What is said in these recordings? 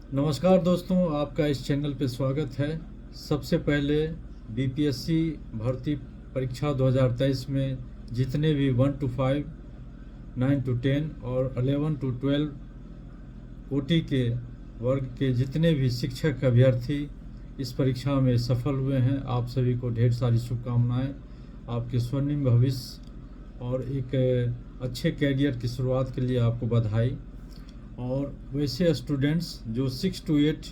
नमस्कार दोस्तों, आपका इस चैनल पे स्वागत है। सबसे पहले बीपीएससी भर्ती परीक्षा 2023 में जितने भी 1 to 5, 9 to 10 और 11 to 12 कोटि के वर्ग के जितने भी शिक्षक अभ्यर्थी इस परीक्षा में सफल हुए हैं, आप सभी को ढेर सारी शुभकामनाएं। आपके स्वर्णिम भविष्य और एक अच्छे कैरियर की शुरुआत के लिए आपको बधाई। और वैसे स्टूडेंट्स जो 6 to 8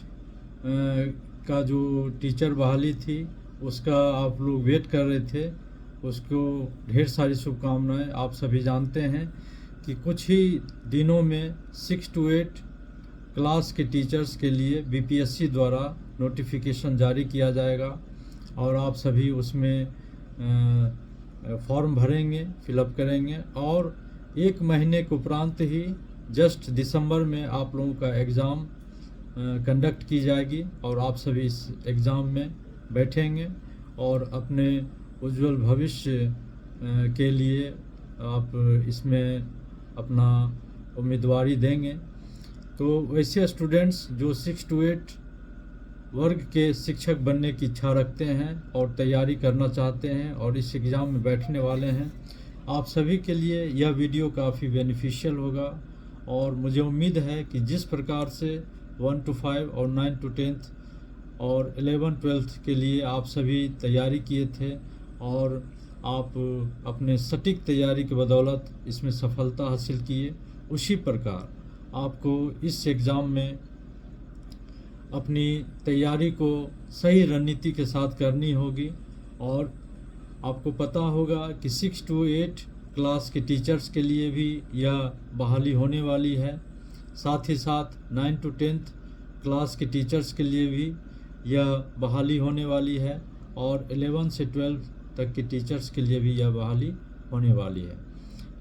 का जो टीचर बहाली थी उसका आप लोग वेट कर रहे थे, उसको ढेर सारी शुभकामनाएं। आप सभी जानते हैं कि कुछ ही दिनों में 6 to 8 क्लास के टीचर्स के लिए बीपीएससी द्वारा नोटिफिकेशन जारी किया जाएगा और आप सभी उसमें फॉर्म भरेंगे, फिलअप करेंगे और 1 महीने के उपरांत ही जस्ट दिसंबर में आप लोगों का एग्ज़ाम कंडक्ट की जाएगी और आप सभी इस एग्ज़ाम में बैठेंगे और अपने उज्जवल भविष्य के लिए आप इसमें अपना उम्मीदवारी देंगे। तो वैसे स्टूडेंट्स जो 6 to 8 वर्ग के शिक्षक बनने की इच्छा रखते हैं और तैयारी करना चाहते हैं और इस एग्ज़ाम में बैठने वाले हैं, आप सभी के लिए यह वीडियो काफ़ी बेनिफिशियल होगा। और मुझे उम्मीद है कि जिस प्रकार से 1 to 5 और 9 to 10 और 11 12 के लिए आप सभी तैयारी किए थे और आप अपने सटीक तैयारी की बदौलत इसमें सफलता हासिल किए, उसी प्रकार आपको इस एग्ज़ाम में अपनी तैयारी को सही रणनीति के साथ करनी होगी। और आपको पता होगा कि 6 to 8 क्लास के टीचर्स के लिए भी यह बहाली होने वाली है, साथ ही साथ 9 to 10 क्लास के टीचर्स के लिए भी यह बहाली होने वाली है और 11 से 12 तक के टीचर्स के लिए भी यह बहाली होने वाली है।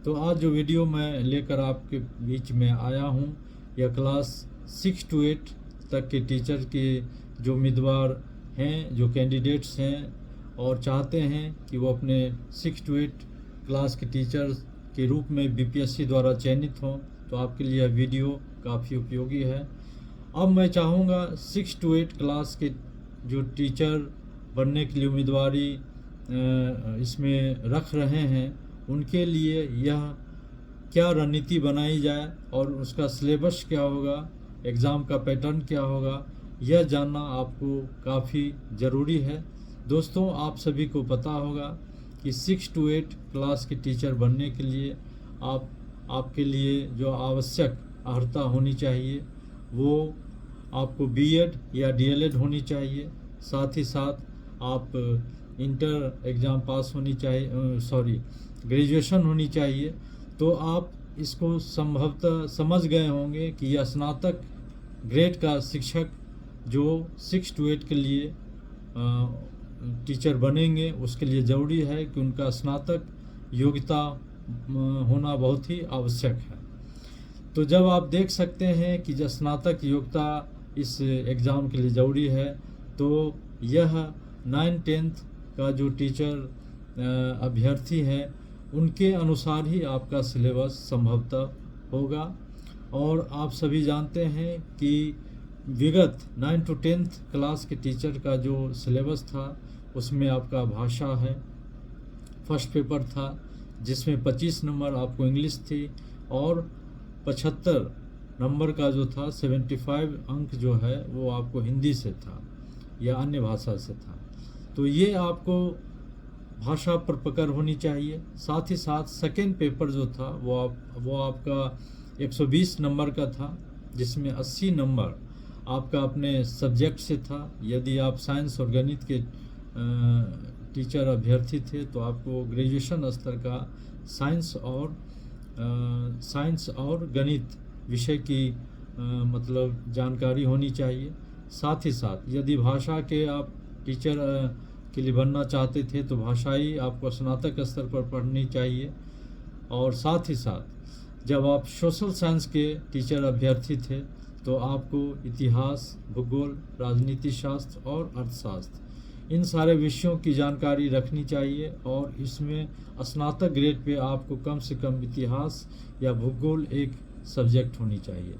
तो आज जो वीडियो मैं लेकर आपके बीच में आया हूँ, यह क्लास 6 to 8 तक के टीचर के जो उम्मीदवार हैं, जो कैंडिडेट्स हैं और चाहते हैं कि वो अपने 6 to 8 क्लास के टीचर के रूप में बीपीएससी द्वारा चयनित हों, तो आपके लिए यह वीडियो काफ़ी उपयोगी है। अब मैं चाहूँगा 6 to 8 क्लास के जो टीचर बनने के लिए उम्मीदवारी इसमें रख रहे हैं, उनके लिए यह क्या रणनीति बनाई जाए और उसका सिलेबस क्या होगा, एग्ज़ाम का पैटर्न क्या होगा, यह जानना आपको काफ़ी ज़रूरी है। दोस्तों, आप सभी को पता होगा कि 6 to 8 क्लास के टीचर बनने के लिए आपके लिए जो आवश्यक अर्हता होनी चाहिए वो आपको बीएड या डीएलएड होनी चाहिए। साथ ही साथ आप इंटर एग्ज़ाम पास होनी चाहिए, ग्रेजुएशन होनी चाहिए। तो आप इसको संभवतः समझ गए होंगे कि यह स्नातक ग्रेड का शिक्षक जो 6 to 8 के लिए टीचर बनेंगे, उसके लिए ज़रूरी है कि उनका स्नातक योग्यता होना बहुत ही आवश्यक है। तो जब आप देख सकते हैं कि जब स्नातक योग्यता इस एग्ज़ाम के लिए ज़रूरी है, तो यह 9-10 का जो टीचर अभ्यर्थी हैं उनके अनुसार ही आपका सिलेबस संभवतः होगा। और आप सभी जानते हैं कि विगत 9 to 10 क्लास के टीचर का जो सिलेबस था उसमें आपका भाषा है, फर्स्ट पेपर था जिसमें 25 नंबर आपको इंग्लिश थी और 75 नंबर का जो था 75 अंक जो है वो आपको हिंदी से था या अन्य भाषा से था। तो ये आपको भाषा पर पकड़ होनी चाहिए। साथ ही साथ सेकेंड पेपर जो था वो आपका 120 नंबर का था, जिसमें 80 नंबर आपका अपने सब्जेक्ट से था। यदि आप साइंस और गणित के टीचर अभ्यर्थी थे तो आपको ग्रेजुएशन स्तर का साइंस और गणित विषय की मतलब जानकारी होनी चाहिए। साथ ही साथ यदि भाषा के आप टीचर के लिए बनना चाहते थे तो भाषाई आपको स्नातक स्तर पर पढ़नी चाहिए। और साथ ही साथ जब आप सोशल साइंस के टीचर अभ्यर्थी थे तो आपको इतिहास, भूगोल, राजनीति शास्त्र और अर्थशास्त्र, इन सारे विषयों की जानकारी रखनी चाहिए। और इसमें स्नातक ग्रेड पे आपको कम से कम इतिहास या भूगोल एक सब्जेक्ट होनी चाहिए।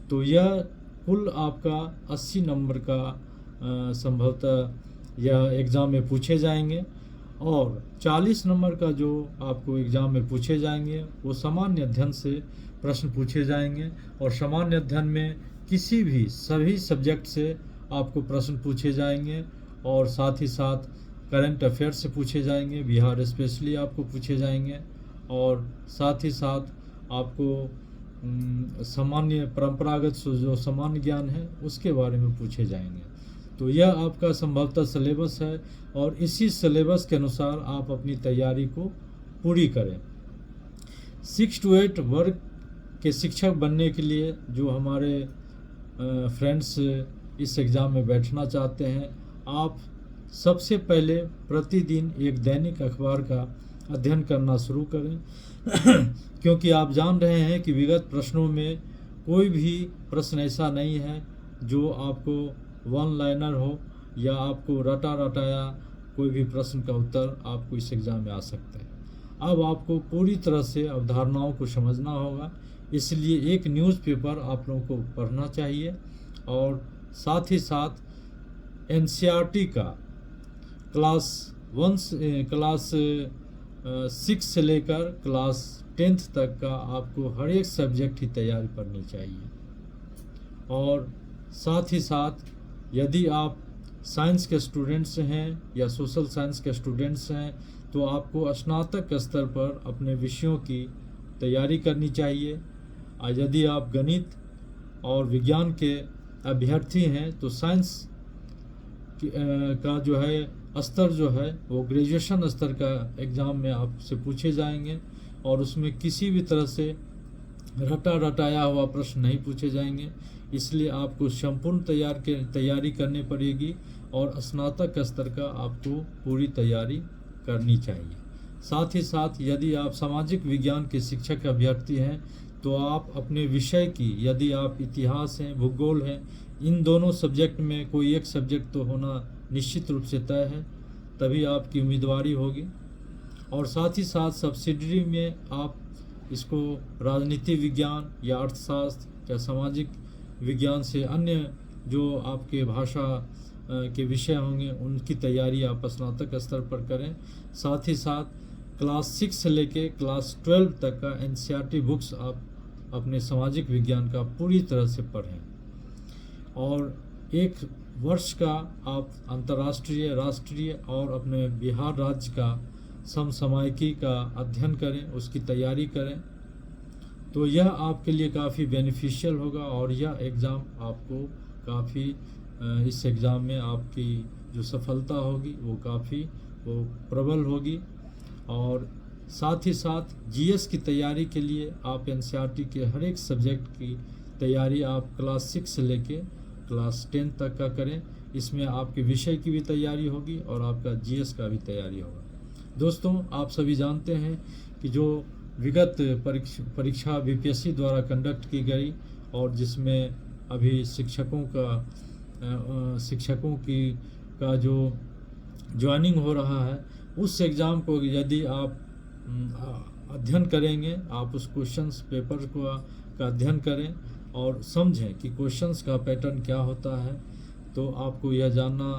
तो यह कुल आपका 80 नंबर का संभवतः यह एग्ज़ाम में पूछे जाएंगे, और 40 नंबर का जो आपको एग्ज़ाम में पूछे जाएंगे वो सामान्य अध्ययन से प्रश्न पूछे जाएंगे। और सामान्य अध्ययन में किसी भी सभी सब्जेक्ट से आपको प्रश्न पूछे जाएंगे, और साथ ही साथ करंट अफेयर्स से पूछे जाएंगे, बिहार स्पेशली आपको पूछे जाएंगे, और साथ ही साथ आपको सामान्य परंपरागत जो सामान्य ज्ञान है उसके बारे में पूछे जाएंगे। तो यह आपका संभवतः सिलेबस है, और इसी सिलेबस के अनुसार आप अपनी तैयारी को पूरी करें। 6 to 8 वर्ग के शिक्षक बनने के लिए जो हमारे फ्रेंड्स इस एग्ज़ाम में बैठना चाहते हैं, आप सबसे पहले प्रतिदिन एक दैनिक अखबार का अध्ययन करना शुरू करें क्योंकि आप जान रहे हैं कि विगत प्रश्नों में कोई भी प्रश्न ऐसा नहीं है जो आपको वन लाइनर हो, या आपको रटा रटाया कोई भी प्रश्न का उत्तर आपको इस एग्ज़ाम में आ सकता है। अब आपको पूरी तरह से अवधारणाओं को समझना होगा, इसलिए एक न्यूज़पेपर आप लोगों को पढ़ना चाहिए, और साथ ही साथ एनसीईआरटी का क्लास 6 से लेकर क्लास 10th तक का आपको हर एक सब्जेक्ट की तैयारी करनी चाहिए। और साथ ही साथ यदि आप साइंस के स्टूडेंट्स हैं या सोशल साइंस के स्टूडेंट्स हैं तो आपको स्नातक स्तर पर अपने विषयों की तैयारी करनी चाहिए। और यदि आप गणित और विज्ञान के अभ्यर्थी हैं तो साइंस का जो है स्तर जो है वो ग्रेजुएशन स्तर का एग्ज़ाम में आपसे पूछे जाएंगे, और उसमें किसी भी तरह से रटा रटाया हुआ प्रश्न नहीं पूछे जाएंगे। इसलिए आपको संपूर्ण तैयारी करनी पड़ेगी, और स्नातक स्तर का आपको पूरी तैयारी करनी चाहिए। साथ ही साथ यदि आप सामाजिक विज्ञान के शिक्षक अभ्यर्थी हैं तो आप अपने विषय की, यदि आप इतिहास हैं, भूगोल हैं, इन दोनों सब्जेक्ट में कोई एक सब्जेक्ट तो होना निश्चित रूप से तय है, तभी आपकी उम्मीदवारी होगी। और साथ ही साथ सब्सिडरी में आप इसको राजनीति विज्ञान या अर्थशास्त्र या सामाजिक विज्ञान से अन्य जो आपके भाषा के विषय होंगे उनकी तैयारी आप स्नातक स्तर पर करें। साथ ही साथ क्लास 6 से लेके क्लास 12 तक का एनसीईआरटी बुक्स आप अपने सामाजिक विज्ञान का पूरी तरह से पढ़ें, और एक वर्ष का आप अंतर्राष्ट्रीय, राष्ट्रीय और अपने बिहार राज्य का समसामयिकी का अध्ययन करें, उसकी तैयारी करें। तो यह आपके लिए काफ़ी बेनिफिशियल होगा, और यह एग्ज़ाम आपको काफ़ी इस एग्ज़ाम में आपकी जो सफलता होगी वो काफ़ी प्रबल होगी। और साथ ही साथ जीएस की तैयारी के लिए आप एनसीईआरटी के हर एक सब्जेक्ट की तैयारी आप क्लास 6 से लेके क्लास 10 तक का करें। इसमें आपके विषय की भी तैयारी होगी और आपका जीएस का भी तैयारी होगा। दोस्तों, आप सभी जानते हैं कि जो विगत परीक्षा बीपीएससी द्वारा कंडक्ट की गई, और जिसमें अभी शिक्षकों का जो ज्वाइनिंग हो रहा है, उस एग्ज़ाम को यदि आप अध्ययन करेंगे, आप उस क्वेश्चंस पेपर का अध्ययन करें और समझें कि क्वेश्चंस का पैटर्न क्या होता है, तो आपको यह जानना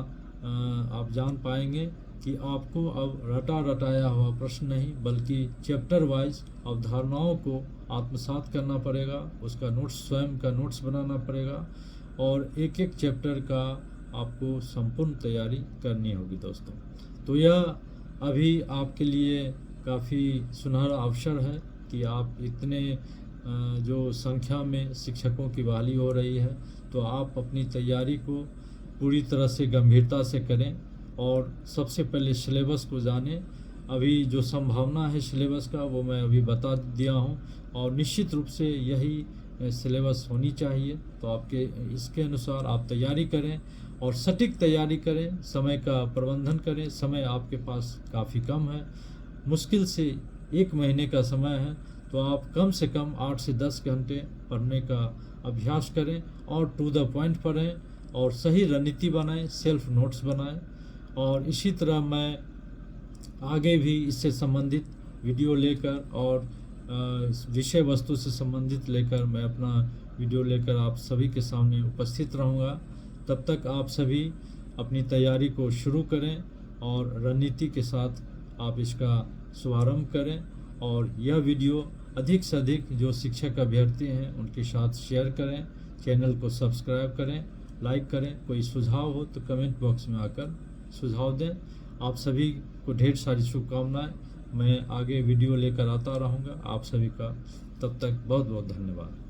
आप जान पाएंगे कि आपको अब रटा रटाया हुआ प्रश्न नहीं बल्कि चैप्टर वाइज अवधारणाओं को आत्मसात करना पड़ेगा, उसका नोट्स, स्वयं का नोट्स बनाना पड़ेगा, और एक एक चैप्टर का आपको संपूर्ण तैयारी करनी होगी। दोस्तों, तो यह अभी आपके लिए काफ़ी सुनहरा अवसर है कि आप इतने जो संख्या में शिक्षकों की बहाली हो रही है, तो आप अपनी तैयारी को पूरी तरह से गंभीरता से करें, और सबसे पहले सिलेबस को जानें। अभी जो संभावना है सिलेबस का वो मैं अभी बता दिया हूँ, और निश्चित रूप से यही सिलेबस होनी चाहिए। तो आपके इसके अनुसार आप तैयारी करें और सटीक तैयारी करें, समय का प्रबंधन करें। समय आपके पास काफ़ी कम है, मुश्किल से 1 महीने का समय है, तो आप कम से कम 8 से 10 घंटे पढ़ने का अभ्यास करें और टू द पॉइंट पढ़ें और सही रणनीति बनाएं, सेल्फ नोट्स बनाएं। और इसी तरह मैं आगे भी इससे संबंधित वीडियो लेकर और विषय वस्तु से संबंधित लेकर मैं अपना वीडियो लेकर आप सभी के सामने उपस्थित रहूँगा। तब तक आप सभी अपनी तैयारी को शुरू करें और रणनीति के साथ आप इसका शुभारंभ करें, और यह वीडियो अधिक से अधिक जो शिक्षक अभ्यर्थी हैं उनके साथ शेयर करें, चैनल को सब्सक्राइब करें, लाइक करें। कोई सुझाव हो तो कमेंट बॉक्स में आकर सुझाव दें। आप सभी को ढेर सारी शुभकामनाएं। मैं आगे वीडियो लेकर आता रहूँगा आप सभी का। तब तक बहुत बहुत धन्यवाद।